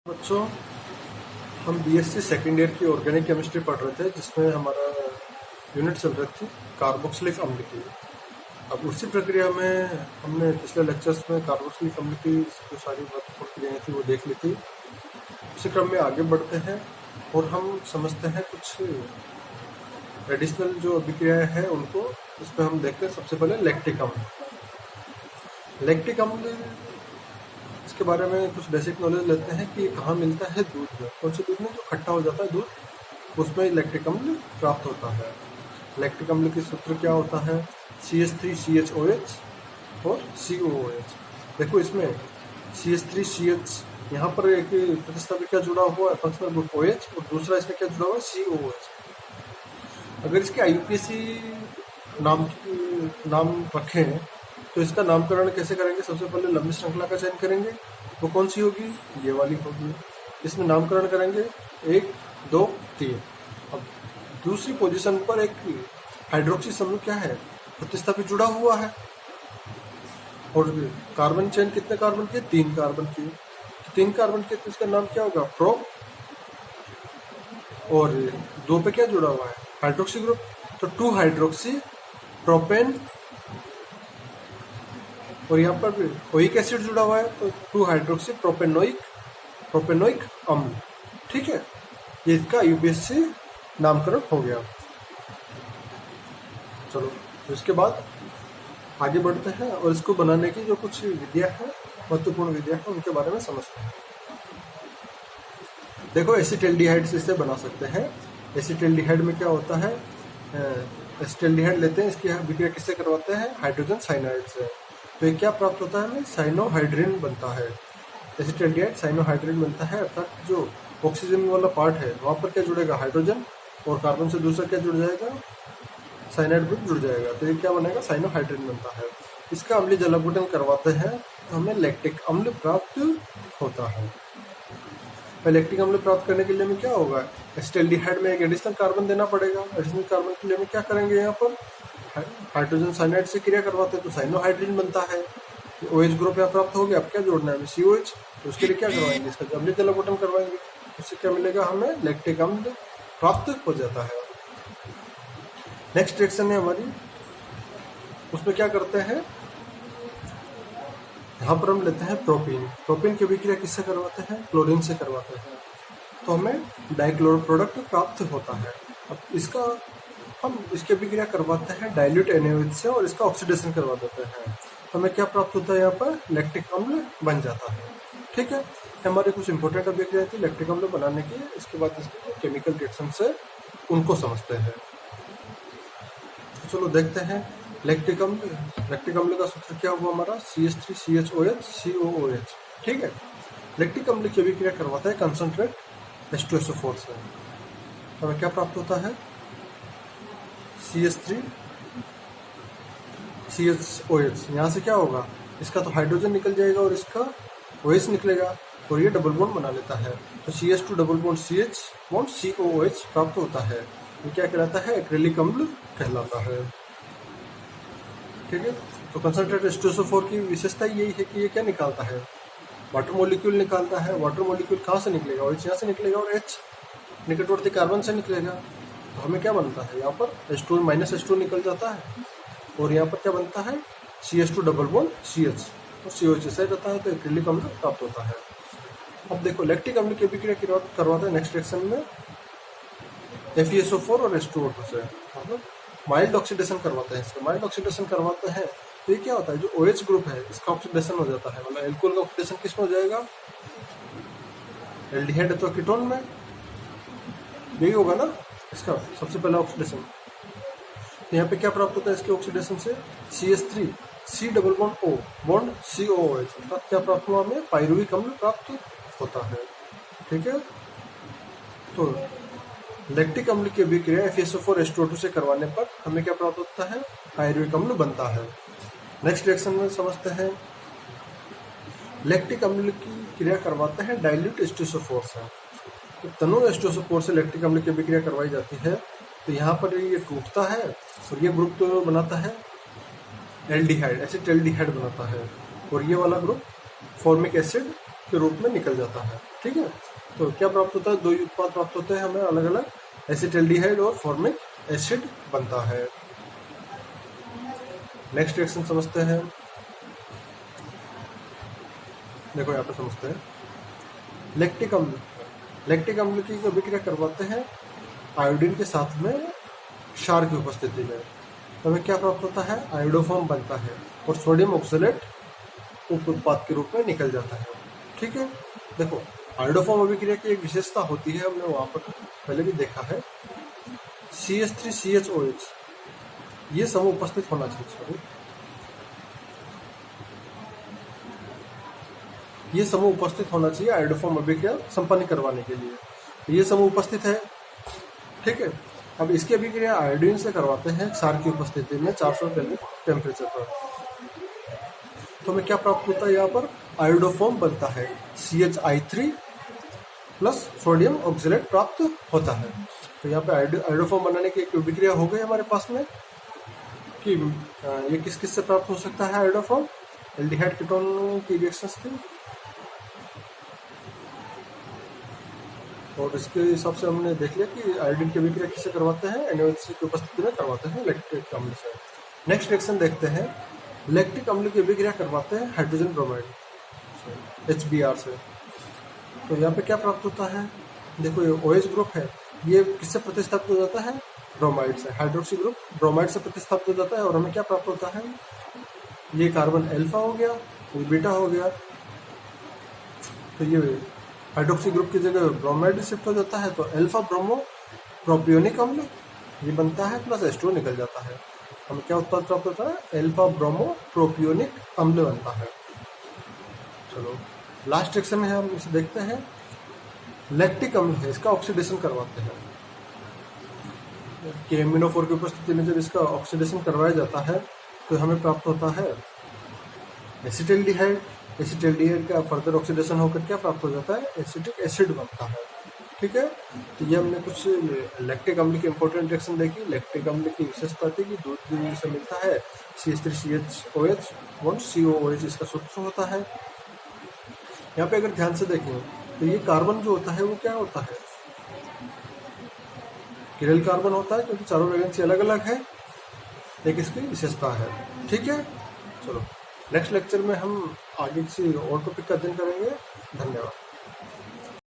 बच्चों, हम BSc second year की ऑर्गेनिक केमिस्ट्री पढ़ रहे थे, जिसमें हमारा यूनिट चल रही थी कार्बोक्सिलिक अम्ल की। अब उसी प्रक्रिया में हमने पिछले लेक्चर्स में कार्बोक्सिलिक अम्ल की जो सारी महत्वपूर्ण क्रियाएं थी वो देख ली थी। उसी क्रम में आगे बढ़ते हैं और हम समझते हैं कुछ एडिशनल जो अभिक्रियाएं हैं उनको। इसमें हम देखते हैं सबसे पहले लैक्टिक अम्ल। लैक्टिक अम्ल इसके बारे में कुछ बेसिक नॉलेज लेते हैं कि कहाँ मिलता है। दूध में, कौन से दूध में जो खट्टा हो जाता है दूध, उसमें लैक्टिक अम्ल प्राप्त होता है। लैक्टिक अम्ल की सूत्र क्या होता है? CH3CHOH और COOH। देखो इसमें CH3CH, यहाँ पर एक प्रतिस्थापी क्या जुड़ा हुआ है, फंक्शनल ग्रुप OH, और दूसरा इसमें क्या जुड़ा हुआ है, COOH। अगर इसके IUPAC नाम रखें तो इसका नामकरण कैसे करेंगे? सबसे पहले लंबी श्रृंखला का चयन करेंगे, वो कौन सी होगी? ये वाली होगी। इसमें नामकरण करेंगे 1, 2, 3। अब दूसरी पोजीशन पर एक हाइड्रोक्सी समूह क्या है, प्रतिस्थापी जुड़ा हुआ है, और कार्बन चेन कितने कार्बन के? 3 कार्बन की। तो 3 कार्बन के, तो इसका नाम क्या होगा? प्रो। और 2 पे क्या जुड़ा हुआ है? Hydroxy group. तो 2 हाइड्रोक्सी प्रोपेन, और यहाँ पर भी ओइक एसिड जुड़ा हुआ है, तो 2 हाइड्रोक्सी प्रोपेनोइक अम्ल। ठीक है, ये इसका IUPAC नामकरण हो गया। चलो, तो इसके बाद आगे बढ़ते हैं और इसको बनाने की जो कुछ विधियां हैं, महत्वपूर्ण विधियां हैं, उनके बारे में समझते हैं। देखो, एसिटाल्डिहाइड से इसे बना सकते हैं। एसिटाल्डिहाइड में क्या होता है? एसिटाल्डिहाइड लेते हैं, इसकी अभिक्रिया किससे करवाते हैं? हाइड्रोजन साइनाइड से। तो ये क्या प्राप्त होता है? हमें साइनोहाइड्रिन बनता है। एसिटाल्डिहाइड साइनोहाइड्रिन बनता है, अर्थात जो ऑक्सीजन वाला पार्ट है वहाँ पर क्या जुड़ेगा? हाइड्रोजन, और कार्बन से दूसरा क्या जुड़ जाएगा? साइनाइड ग्रुप जुड़ जाएगा। तो ये क्या बनेगा? साइनोहाइड्रिन बनता है। इसका अम्लीय जलावटन करवाते हैं तो हमें लैक्टिक अम्ल प्राप्त होता है। लैक्टिक अम्ल प्राप्त करने के लिए हमें क्या होगा? एसिटाल्डिहाइड में एक एडिशनल कार्बन देना पड़ेगा। एडिशनल कार्बन के लिए हमें क्या करेंगे? यहाँ पर हाइड्रोजन साइनाइड से क्रिया करवाते हैं तो साइनोहाइड्रिन बनता है। OH ग्रुप यहाँ प्राप्त हो गया। अब क्या जोड़ना है हमें? COH। तो उसके लिए क्या करवाएंगे? इसका अम्लीय जलावटन करवाएंगे। उससे क्या मिलेगा? हमें लैक्टिक अम्ल प्राप्त हो जाता है। नेक्स्ट रिएक्शन है हमारी, उसमें क्या करते हैं? यहाँ पर हम लेते हैं प्रोपीन। प्रोपीन की अभिक्रिया किससे करवाते हैं? क्लोरीन से करवाते हैं, तो हमें डाइक्लोरो प्रोडक्ट प्राप्त होता है। अब हम इसकी अभिक्रिया करवाते हैं डाइल्यूट NaOH से, और इसका ऑक्सीडेशन करवा देते हैं, तो हमें क्या प्राप्त होता है? यहाँ पर लैक्टिक अम्ल बन जाता है। ठीक है, हमारे कुछ इंपॉर्टेंट अभिक्रिया थी लैक्टिक अम्ल बनाने की। इसके बाद इसके केमिकल रिएक्शन से उनको समझते हैं। चलो देखते हैं लैक्टिक अम्ल का सूत्र क्या हुआ हमारा? CH3CHOH COOH। ठीक है, लैक्टिक अम्ल की अभिक्रिया करवाता है कंसंट्रेट H2SO4 से। हमें क्या प्राप्त होता है? CH3CHOH। यहाँ से क्या होगा? इसका तो हाइड्रोजन निकल जाएगा और इसका OH निकलेगा, और ये डबल बॉन्ड बना लेता है, तो CH2 double bond CH bond COOH प्राप्त होता है। ये क्या कहलाता है? एक्रिलिक अम्ल कहलाता है। ठीक है, तो कंसंट्रेट H2SO4 की विशेषता यही है कि ये क्या निकालता है? वाटर मॉलिक्यूल निकालता है। वाटर मॉलिक्यूल कहाँ से निकलेगा? OH यहाँ से निकलेगा, और H निकटवर्ती कार्बन से निकलेगा। तो हमें क्या बनता है? यहाँ पर H2 निकल जाता है, और यहाँ पर क्या बनता है? CH2 डबल बॉन्ड CH, और COH ऐसा रहता है, तो एक्रिलिक अम्ल प्राप्त होता है। अब देखो, लैक्टिक अम्ल की अभिक्रिया करवाते हैं नेक्स्ट रिएक्शन में FeSO4 और H2O2 से, मतलब माइल्ड ऑक्सीडेशन करवाते हैं। इसका माइल्ड ऑक्सीडेशन करवाते हैं तो ये क्या होता है? जो OH ग्रुप है इसका ऑक्सीडेशन हो जाता है, मतलब एल्कोहल का ऑक्सीडेशन किस में हो जाएगा? एल्डिहाइड अथवा कीटोन में, यही होगा ना इसका सबसे पहला ऑक्सीडेशन। तो यहाँ पे क्या प्राप्त होता है इसके ऑक्सीडेशन से? CH3 C double bond O bond COOH, अर्थात क्या प्राप्त हुआ? हमें पाइरुविक अम्ल प्राप्त होता है। ठीक है, तो लैक्टिक अम्ल की अभिक्रिया FeSO4 H2O2 से करवाने पर हमें क्या प्राप्त होता है? पाइरुविक अम्ल बनता है। नेक्स्ट रिएक्शन में समझते हैं, लैक्टिक अम्ल की क्रिया करवाते हैं डाइल्यूट H2SO4 से। तो तनु H2SO4 से लैक्टिक अम्ल की अभिक्रिया करवाई जाती है, तो यहाँ पर ये टूटता है और ये ग्रुप तो बनाता है एल्डिहाइड, एसिटाल्डिहाइड बनाता है, और ये वाला ग्रुप फॉर्मिक एसिड के रूप में निकल जाता है। ठीक है, तो क्या प्राप्त होता है, दो ही उत्पाद प्राप्त होते हैं हमें अलग अलग, एसिटाल्डिहाइड और फॉर्मिक एसिड बनता है। नेक्स्ट रिएक्शन समझते हैं। देखो यहाँ पे समझते हैं, लैक्टिक अम्ल। लैक्टिक अम्ल की अभिक्रिया करवाते हैं आयोडीन के साथ में क्षार की उपस्थिति में, तो हमें क्या प्राप्त होता है, आयोडोफॉर्म बनता है और सोडियम ऑक्सलेट उप उत्पाद के रूप में निकल जाता है। ठीक है, देखो आयोडोफॉर्म अभिक्रिया की एक विशेषता होती है, हमने वहां पर पहले भी देखा है, CH3CHOH ये समूह उपस्थित होना चाहिए। सॉरी, ये समूह उपस्थित होना चाहिए आयोडोफॉर्म अभिक्रिया संपन्न करवाने के लिए। तो ये समूह उपस्थित है। ठीक है, अब इसकी अभिक्रिया आयोडीन से करवाते हैं क्षार की उपस्थिति में 400 केल्विन टेम्परेचर पर। तो हमें क्या प्राप्त होता है, यहाँ पर आयोडोफॉर्म बनता है, CHI3 प्लस सोडियम ऑक्सलेट प्राप्त होता है। तो यहाँ पे आयोडोफॉर्म बनाने की एक अभिक्रिया हो गई हमारे पास में कि ये किस किस से प्राप्त हो सकता है आयोडोफॉर्म, एल्डिहाइड कीटोन की रिएक्शंस थी, और इसके हिसाब से हमने देख लिया कि आयोडीन की अभिक्रिया किससे करवाते हैं, NaOH की उपस्थिति में करवाते हैं लैक्टिक अम्ल से। नेक्स्ट रिएक्शन देखते हैं, लैक्टिक अम्ल की अभिक्रिया करवाते हैं हाइड्रोजन ब्रोमाइड HBr से। तो यहाँ पे क्या प्राप्त होता है, देखो ये OH ग्रुप है, ये किससे प्रतिस्थापित हो जाता है, ब्रोमाइड से, हाइड्रोक्सी ग्रुप ब्रोमाइड से प्रतिस्थापित हो जाता है, और हमें क्या प्राप्त होता है, ये कार्बन अल्फा हो गया, ये बीटा हो गया, तो ये हाइड्रोक्सी ग्रुप की जगह ब्रोमाइड शिफ्ट हो जाता है, तो अल्फा ब्रोमो प्रोपियोनिक अम्ल ये बनता है, प्लस H2O निकल जाता है। हमें क्या उत्पाद प्राप्त होता है, अल्फा ब्रोमो प्रोपियोनिक अम्ल बनता है। चलो लास्ट रिएक्शन में हम इसे देखते हैं, लैक्टिक अम्ल है, इसका ऑक्सीडेशन करवाते हैं। KMnO4 की उपस्थिति में जब इसका ऑक्सीडेशन करवाया जाता है तो हमें प्राप्त होता है एसिटाल्डिहाइड। एसिटाल्डिहाइड का फर्दर ऑक्सीडेशन होकर क्या प्राप्त हो जाता है, एसिटिक एसिड बनता है। ठीक है, तो ये हमने कुछ लैक्टिक अम्ल की इंपॉर्टेंट रिएक्शन देखी। लैक्टिक अम्ल की विशेषता थी कि दूध से मिलता है CH3CHOH बॉन्ड COOH इसका सूत्र होता है। यहाँ पे अगर ध्यान से देखें तो ये कार्बन जो होता है वो क्या होता है, किरल कार्बन होता है, क्योंकि चारों वैलेंसी अलग अलग है, एक इसकी विशेषता है। ठीक है, चलो नेक्स्ट लेक्चर में हम आगे किसी और टॉपिक का अध्ययन करेंगे। धन्यवाद।